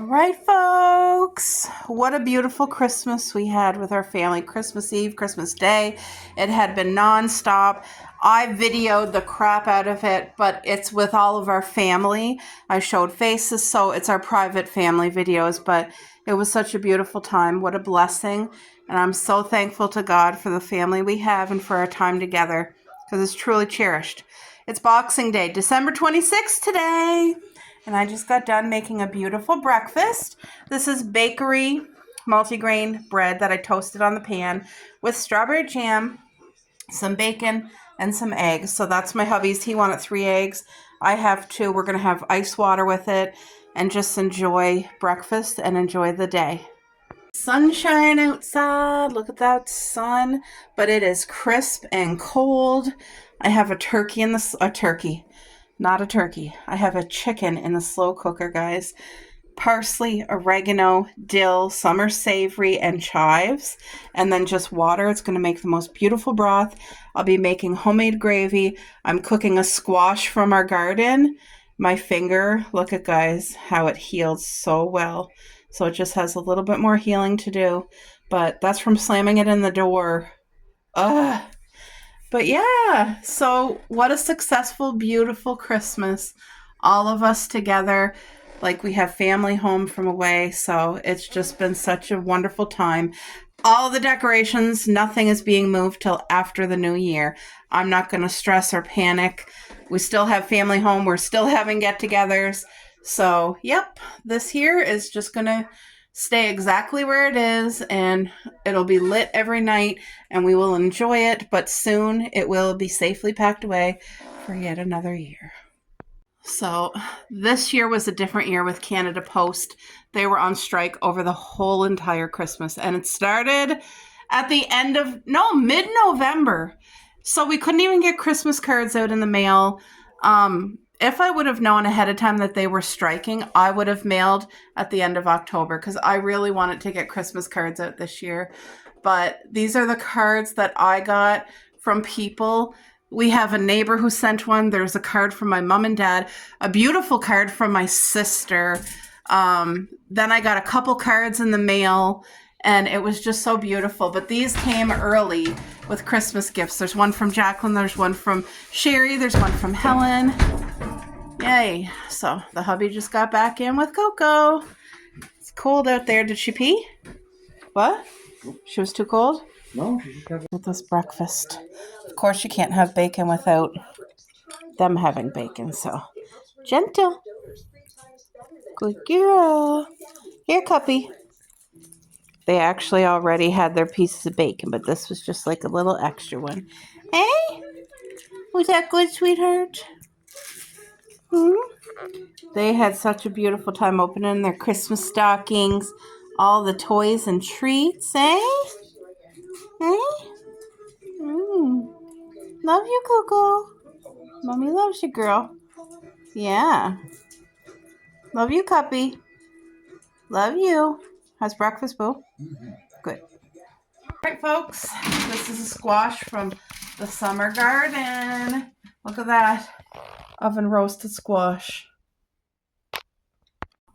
All right, folks, what a beautiful Christmas we had with our family. Christmas Eve, Christmas Day, it had been nonstop. I videoed the crap out of it, but it's with all of our family. I showed faces, so it's our private family videos, but it was such a beautiful time. What a blessing. And I'm so thankful to God for the family we have and for our time together, because it's truly cherished. It's Boxing Day, December 26th today. And I just got done making a beautiful breakfast. This is bakery multigrain bread that I toasted on the pan with strawberry jam, some bacon, and some eggs. So that's my hubby's. He wanted 3 eggs. I have 2. We're going to have ice water with it and just enjoy breakfast and enjoy the day. Sunshine outside. Look at that sun. But it is crisp and cold. I have a turkey in the... Not a turkey. I have a chicken in the slow cooker, guys. Parsley, oregano, dill, summer savory, and chives. And then just water. It's going to make the most beautiful broth. I'll be making homemade gravy. I'm cooking a squash from our garden. My finger, look at guys, how it healed so well. So it just has a little bit more healing to do. But that's from slamming it in the door. Ugh. But yeah, so what a successful, beautiful Christmas. All of us together, like we have family home from away. So it's just been such a wonderful time. All the decorations, nothing is being moved till after the new year. I'm not going to stress or panic. We still have family home. We're still having get-togethers. So, yep, this here is just going to stay exactly where it is, and it'll be lit every night, and we will enjoy it, but soon it will be safely packed away for yet another year. So this year was a different year with Canada Post. They were on strike over the whole entire Christmas, and it started at the end of, mid-November. So we couldn't even get Christmas cards out in the mail. If I would have known ahead of time that they were striking, I would have mailed at the end of October because I really wanted to get Christmas cards out this year. But these are the cards that I got from people. We have a neighbor who sent one. There's a card from my mom and dad, a beautiful card from my sister. Then I got a couple cards in the mail, and it was just so beautiful. But these came early with Christmas gifts. There's one from Jacqueline. There's one from Sherry. There's one from Helen. Yay. So the hubby just got back in with Coco. It's cold out there. Did she pee? What? She was too cold? No, she just got With this breakfast. Of course, you can't have bacon without them having bacon, so gentle. Good girl. Here, Cuppy. They actually already had their pieces of bacon, but this was just like a little extra one. Hey? Was that good, sweetheart? They had such a beautiful time opening their Christmas stockings, all the toys and treats, eh? Eh? Love you, Coco. Mommy loves you, girl. Yeah. Love you, Cuppy. Love you. How's breakfast, Boo? Good. All right, folks. This is a squash from the summer garden. Look at that. Oven roasted squash.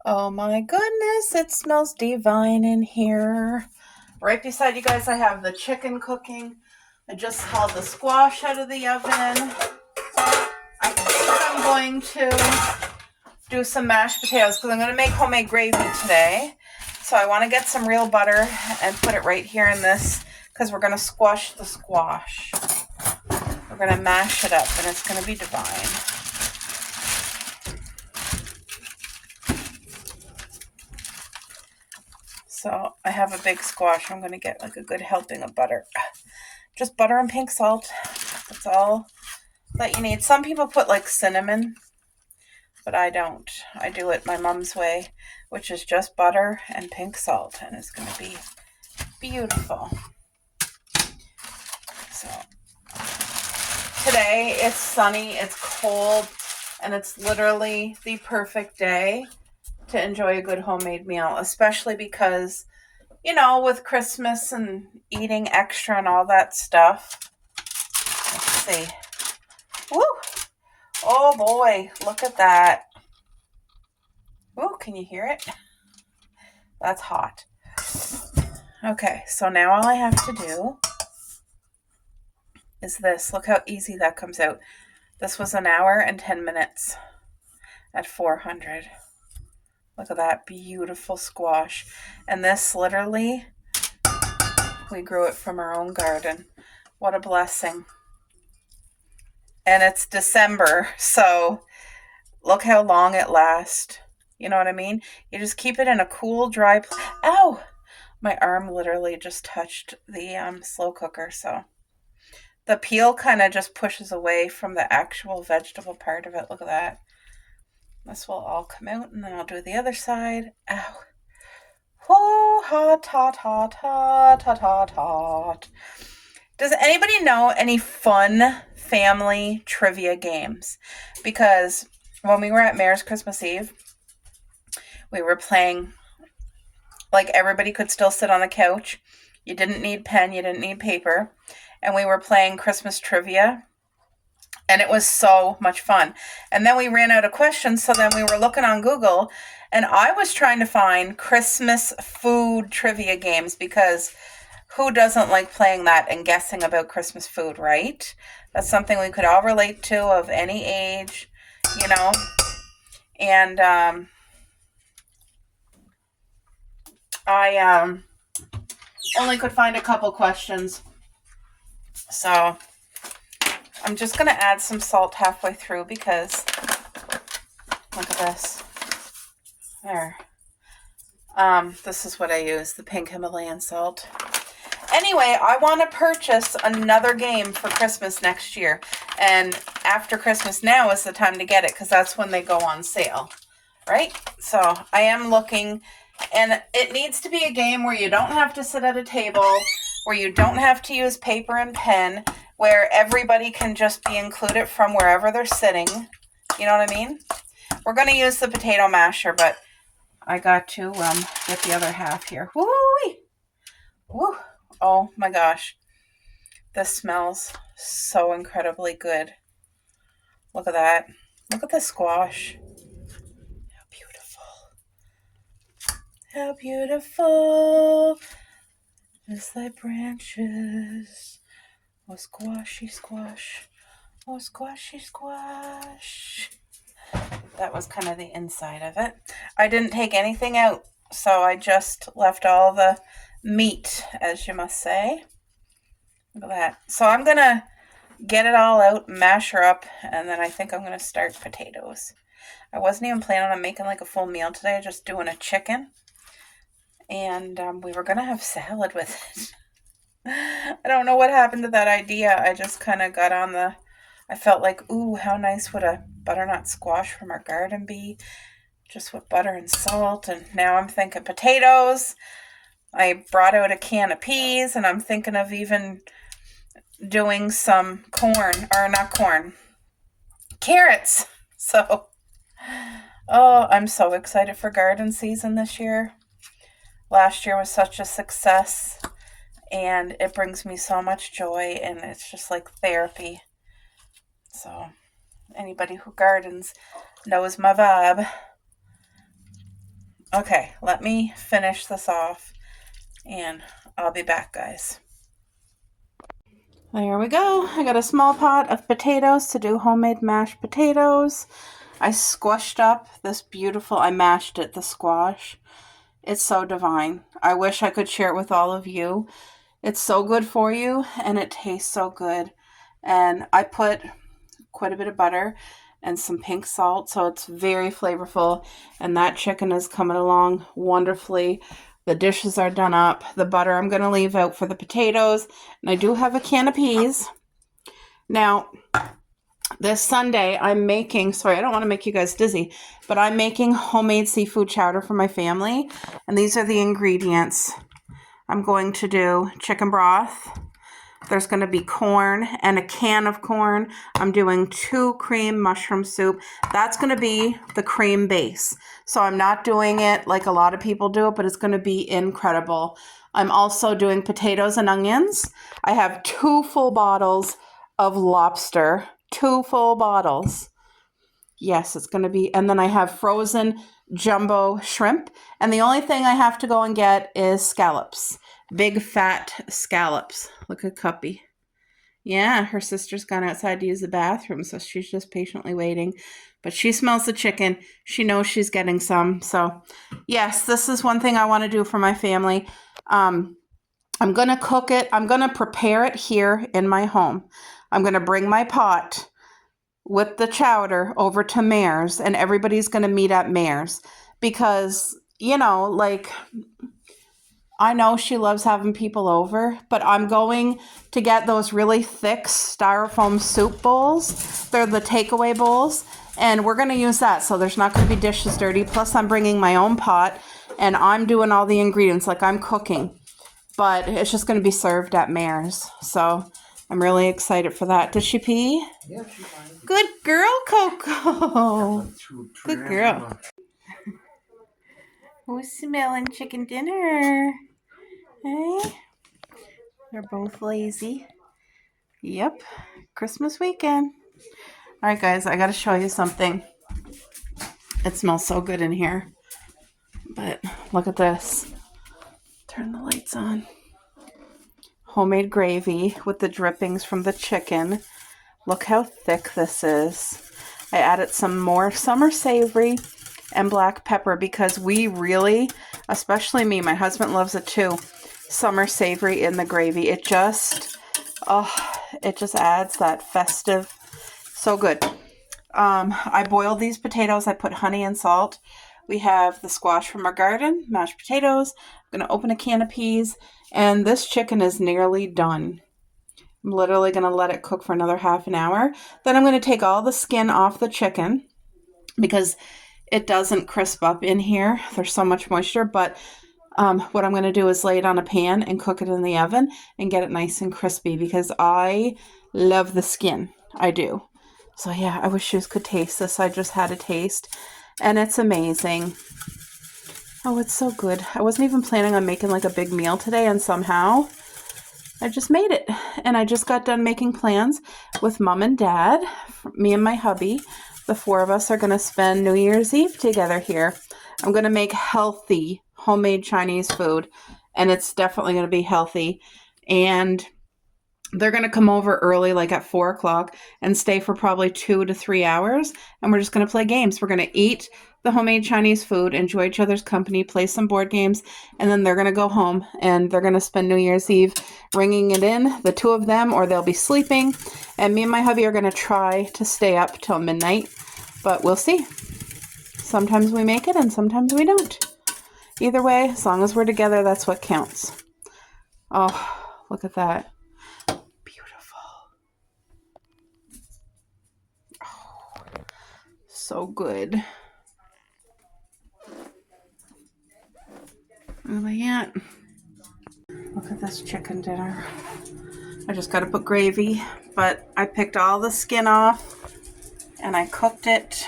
Oh my goodness, it smells divine in here. Right beside you guys, I have the chicken cooking. I just hauled the squash out of the oven. I think I'm going to do some mashed potatoes because I'm going to make homemade gravy today. So I want to get some real butter and put it right here in this because we're going to squash the squash. We're going to mash it up and it's going to be divine. So I have a big squash. I'm going to get like a good helping of butter. Just butter and pink salt. That's all that you need. Some people put like cinnamon, but I don't. I do it my mom's way, which is just butter and pink salt, and it's going to be beautiful. So today it's sunny, it's cold, and it's literally the perfect day to enjoy a good homemade meal, especially because, you know, with Christmas and eating extra and all that stuff. Let's see. Woo! Oh boy, look at that. Ooh, can you hear it? That's hot. Okay, so now all I have to do is this. Look how easy that comes out. This was 1 hour and 10 minutes at 400. Look at that beautiful squash. And this literally, we grew it from our own garden. What a blessing. And it's December, so look how long it lasts. You know what I mean? You just keep it in a cool, dry place. Ow! My arm literally just touched the slow cooker, so the peel kind of just pushes away from the actual vegetable part of it. Look at that. This will all come out, and then I'll do the other side. Ow. Oh, hot, hot, hot, hot, hot, hot, hot. Does anybody know any fun family trivia games? Because when we were at Mayor's Christmas Eve, we were playing, like, everybody could still sit on the couch. You didn't need pen, you didn't need paper. And we were playing Christmas trivia. And it was so much fun. And then we ran out of questions, so then we were looking on Google, and I was trying to find Christmas food trivia games, because who doesn't like playing that and guessing about Christmas food, right? That's something we could all relate to, of any age, you know. And I only could find a couple questions. So I'm just going to add some salt halfway through, because look at this. There. This is what I use, the pink Himalayan salt. Anyway, I want to purchase another game for Christmas next year. And after Christmas now is the time to get it, because that's when they go on sale, right? So I am looking, and it needs to be a game where you don't have to sit at a table, where you don't have to use paper and pen, where everybody can just be included from wherever they're sitting. You know what I mean? We're going to use the potato masher, but I got to get the other half here. Woo-wee! Woo! Oh my gosh. This smells so incredibly good. Look at that. Look at the squash. How beautiful. How beautiful is thy branches. Oh, squashy squash. Oh, squashy squash. That was kind of the inside of it. I didn't take anything out, so I just left all the meat, as you must say. Look at that. So I'm going to get it all out, mash her up, and then I think I'm going to start potatoes. I wasn't even planning on making like a full meal today, just doing a chicken. And we were going to have salad with it. I don't know what happened to that idea. I just kind of got on the... I felt like, ooh, how nice would a butternut squash from our garden be? Just with butter and salt. And now I'm thinking potatoes. I brought out a can of peas, and I'm thinking of even doing some corn, or not corn, carrots. So, oh, I'm so excited for garden season this year. Last year was such a success, and it brings me so much joy, and it's just like therapy. So, anybody who gardens knows my vibe. Okay, let me finish this off, and I'll be back, guys. There we go. I got a small pot of potatoes to do homemade mashed potatoes. I squashed up this beautiful, I mashed it, the squash. It's so divine. I wish I could share it with all of you. It's so good for you, and it tastes so good. And I put quite a bit of butter and some pink salt, so it's very flavorful. And that chicken is coming along wonderfully. The dishes are done up. The butter I'm going to leave out for the potatoes. And I do have a can of peas. Now, this Sunday, I'm making, sorry, I don't want to make you guys dizzy, but I'm making homemade seafood chowder for my family. And these are the ingredients. I'm going to do chicken broth. There's going to be corn and a can of corn. I'm doing 2 cream mushroom soup. That's going to be the cream base. So I'm not doing it like a lot of people do it, but it's going to be incredible. I'm also doing potatoes and onions. I have 2 full bottles of lobster. 2 full bottles. Yes, it's going to be. And then I have frozen jumbo shrimp. And the only thing I have to go and get is scallops. Big fat scallops. Look at Cuppy. Yeah, her sister's gone outside to use the bathroom, so she's just patiently waiting. But she smells the chicken. She knows she's getting some. So, yes, this is one thing I want to do for my family. I'm going to cook it. I'm going to prepare it here in my home. I'm going to bring my pot with the chowder over to Mare's, and everybody's going to meet at Mare's because, you know, like, I know she loves having people over, but I'm going to get those really thick styrofoam soup bowls. They're the takeaway bowls, and we're going to use that, so there's not going to be dishes dirty. Plus, I'm bringing my own pot, and I'm doing all the ingredients, like I'm cooking, but it's just going to be served at Mare's, so I'm really excited for that. Did she pee? Yeah, she's fine. Good girl, Coco. Good girl. Who's smelling chicken dinner? Hey? They're both lazy. Yep. Christmas weekend. All right, guys, I got to show you something. It smells so good in here. But look at this. Turn the lights on. Homemade gravy with the drippings from the chicken. Look how thick this is. I added some more summer savory and black pepper because we really, especially me, my husband loves it too, summer savory in the gravy. It just adds that festive, so good. I boiled these potatoes. I put honey and salt. We have the squash from our garden, mashed potatoes. I'm going to open a can of peas, and this chicken is nearly done. I'm literally going to let it cook for another half an hour. Then I'm going to take all the skin off the chicken because it doesn't crisp up in here. There's so much moisture, but what I'm going to do is lay it on a pan and cook it in the oven and get it nice and crispy because I love the skin. I do. So yeah, I wish you could taste this. I just had a taste and it's amazing. Oh, it's so good. I wasn't even planning on making like a big meal today, and somehow I just made it. And I just got done making plans with Mom and Dad. Me and my hubby, the four of us are going to spend New Year's Eve together here. I'm going to make healthy homemade Chinese food, and it's definitely going to be healthy. And they're going to come over early, like at 4 o'clock, and stay for probably 2 to 3 hours. And we're just going to play games. We're going to eat the homemade Chinese food, enjoy each other's company, play some board games, and then they're going to go home and they're going to spend New Year's Eve ringing it in, the two of them, or they'll be sleeping. And me and my hubby are going to try to stay up till midnight, but we'll see. Sometimes we make it and sometimes we don't. Either way, as long as we're together, that's what counts. Oh, look at that. Beautiful. Oh, so good. Really yet? Look at this chicken dinner. I just got to put gravy, but I picked all the skin off and I cooked it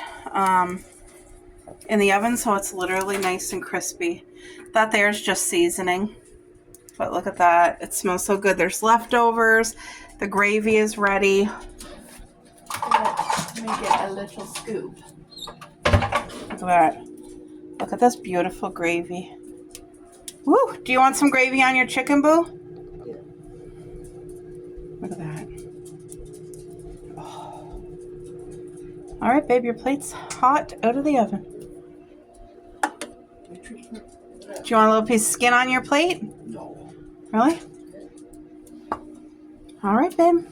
in the oven, so it's literally nice and crispy. That there is just seasoning, but look at that. It smells so good. There's leftovers. The gravy is ready. Let me get a little scoop. Look at that. Look at this beautiful gravy. Woo! Do you want some gravy on your chicken, boo? Yeah. Look at that. Oh. All right, babe, your plate's hot out of the oven. Do you want a little piece of skin on your plate? No. Really? All right, babe.